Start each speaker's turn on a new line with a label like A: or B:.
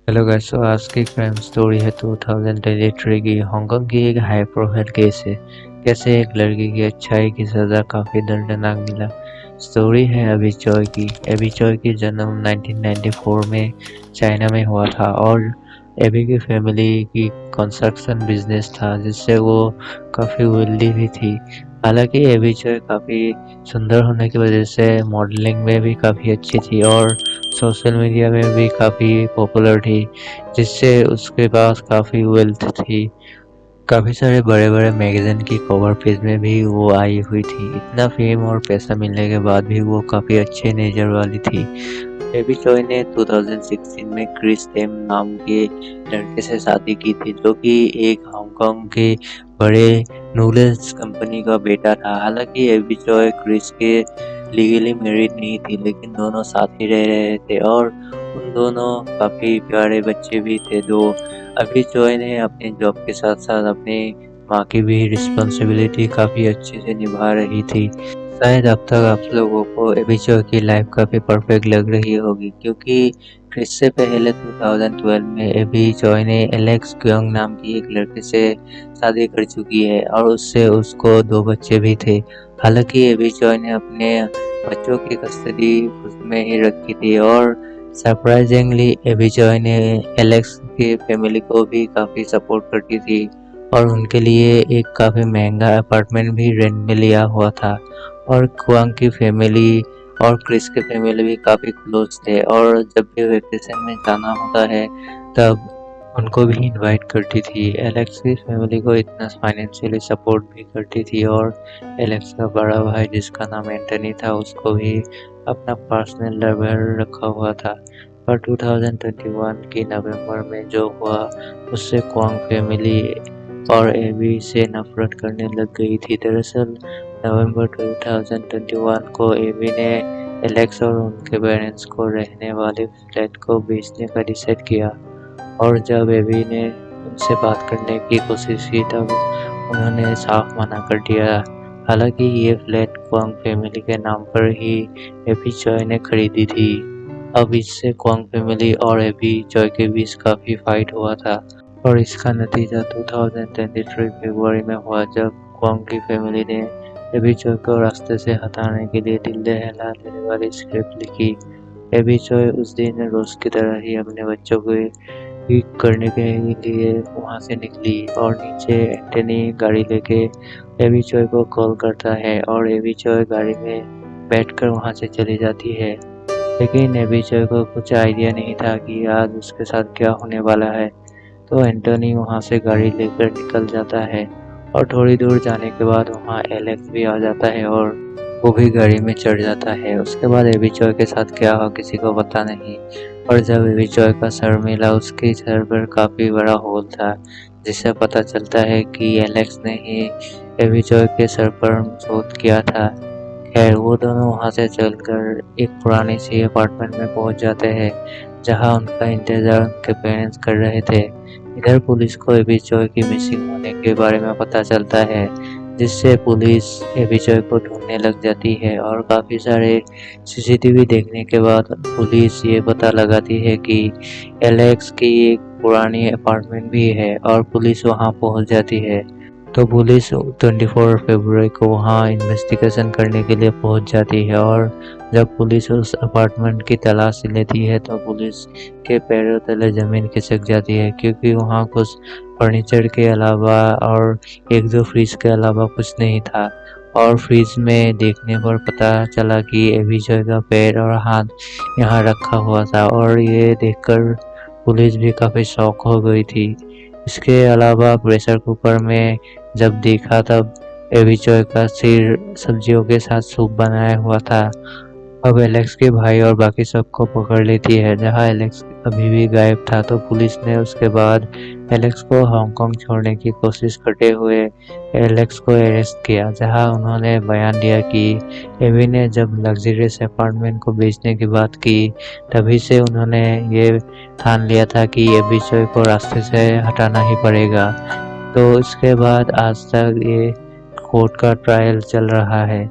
A: Hello guys. तो आज की क्राइम स्टोरी है 2023 की। हांगकांग की एक हाई प्रोफाइल केस है, कैसे एक लड़की की अच्छाई की सजा काफी दर्दनाक मिला। स्टोरी है एबी चॉय की। एबी चॉय की जन्म 1994 में चाइना में हुआ था और एबी की फैमिली की कंस्ट्रक्शन बिजनेस था, जिससे वो काफी वेल्दी भी थी। हालांकि एबी चॉय काफी सुंदर होने की वजह से मॉडलिंग में भी काफी अच्छी थी और सोशल मीडिया में भी काफ़ी पॉपुलर थी, जिससे उसके पास काफ़ी वेल्थ थी। काफ़ी सारे बड़े बड़े मैगज़ीन की कवर पेज में भी वो आई हुई थी। इतना फेम और पैसा मिलने के बाद भी वो काफ़ी अच्छे नेचर वाली थी। बेबी चॉय ने 2016 में क्रिस टेम नाम के लड़के से शादी की थी, जो कि एक हांगकांग के बड़े नूडल्स कंपनी का बेटा था। हालांकि एबी चॉय क्रिस के लीगली मैरिड नहीं थी, लेकिन दोनों साथ ही रह रहे थे और उन दोनों काफ़ी प्यारे बच्चे भी थे। दो अभी चॉय ने अपने जॉब के साथ साथ अपनी माँ की भी रिस्पॉन्सिबिलिटी काफ़ी अच्छे से निभा रही थी। शायद अब तक आप लोगों को एबी चॉय की लाइफ काफ़ी परफेक्ट लग रही होगी, क्योंकि इससे पहले 2012 में एबी चॉय ने एलेक्स क्योंग नाम की एक लड़के से शादी कर चुकी है और उससे उसको 2 बच्चे भी थे। हालांकि एबी चॉय ने अपने बच्चों की कस्टडी खुद में ही रखी थी और सरप्राइजिंगली एबी चॉय ने एलेक्स की फैमिली को भी काफ़ी सपोर्ट करती थी और उनके लिए एक काफ़ी महंगा अपार्टमेंट भी रेंट में लिया हुआ था। और क्वांग की फैमिली और क्रिस की फैमिली भी काफ़ी क्लोज थे और जब भी वेकेशन में जाना होता है तब उनको भी इनवाइट करती थी। एलेक्स की फैमिली को इतना फाइनेंशियली सपोर्ट भी करती थी और एलेक्स का बड़ा भाई जिसका नाम एंटनी था, उसको भी अपना पर्सनल लवर रखा हुआ था। पर 2021 की नवंबर में जो हुआ उससे क्वांग फैमिली और एबी से नफरत करने लग गई थी। दरअसल नवंबर 2021 को एबी ने एलेक्स और उनके पेरेंट्स को रहने वाले फ्लैट को बेचने का डिसाइड किया और जब एबी ने उनसे बात करने की कोशिश की तब उन्होंने साफ मना कर दिया। हालांकि ये फ्लैट क्वांग फैमिली के नाम पर ही एबी चॉय ने खरीदी थी। अब इससे क्वांग फैमिली और एबी चॉय के बीच काफ़ी फाइट हुआ था और इसका नतीजा 2023 फरवरी में हुआ, जब क्वांग की फैमिली ने एबी चॉय को रास्ते से हटाने के लिए दिल दहला देने वाली स्क्रिप्ट लिखी। एबी चॉय उस दिन रोज की तरह ही अपने बच्चों को पिक करने के लिए वहां से निकली और नीचे एंटनी गाड़ी लेके एबी चॉय को कॉल करता है और एबी चॉय गाड़ी में बैठकर वहां से चली जाती है। लेकिन एबी चॉय को कुछ आइडिया नहीं था कि आज उसके साथ क्या होने वाला है। तो एंटनी वहां से गाड़ी लेकर निकल जाता है और थोड़ी दूर जाने के बाद वहां एलेक्स भी आ जाता है और वो भी गाड़ी में चढ़ जाता है। उसके बाद एबी चॉय के साथ क्या हुआ किसी को पता नहीं, और जब एबी चॉय का सर मिला उसके सर पर काफी बड़ा होल था, जिससे पता चलता है कि एलेक्स ने ही एबी चॉय के सर पर शूट किया था। खैर वो दोनों वहां से चलकर एक पुरानी सी अपार्टमेंट में पहुंच जाते हैं, जहां उनका इंतजार उनके पेरेंट्स कर रहे थे। इधर पुलिस को एबी चॉय की मिसिंग होने के बारे में पता चलता है, जिससे पुलिस एबी चॉय को ढूंढने लग जाती है और काफ़ी सारे सीसीटीवी देखने के बाद पुलिस ये पता लगाती है कि एलेक्स की एक पुरानी अपार्टमेंट भी है और पुलिस वहां पहुंच जाती है। तो पुलिस 24 फरवरी को वहां इन्वेस्टिगेशन करने के लिए पहुंच जाती है और जब पुलिस उस अपार्टमेंट की तलाश लेती है तो पुलिस के पैरों तले जमीन खिसक जाती है, क्योंकि वहां कुछ फर्नीचर के अलावा और एक दो फ्रिज के अलावा कुछ नहीं था। और फ्रिज में देखने पर पता चला कि एबी चॉय का पैर और हाथ यहाँ रखा हुआ था और ये देखकर पुलिस भी काफ़ी शॉक हो गई थी। इसके अलावा प्रेशर कुकर में जब देखा तब एबी चॉय का सिर सब्जियों के साथ सूप बनाया हुआ था। अब एलेक्स के भाई और बाकी सबको पकड़ लेती है, जहां एलेक्स अभी भी गायब था। तो पुलिस ने उसके बाद एलेक्स को हांगकांग छोड़ने की कोशिश करते हुए एलेक्स को अरेस्ट किया, जहां उन्होंने बयान दिया कि एबी ने जब लग्जरियस अपार्टमेंट को बेचने की बात की तभी से उन्होंने ये ठान लिया था कि एबी चॉय को रास्ते से हटाना ही पड़ेगा। तो इसके बाद आज तक ये कोर्ट का ट्रायल चल रहा है।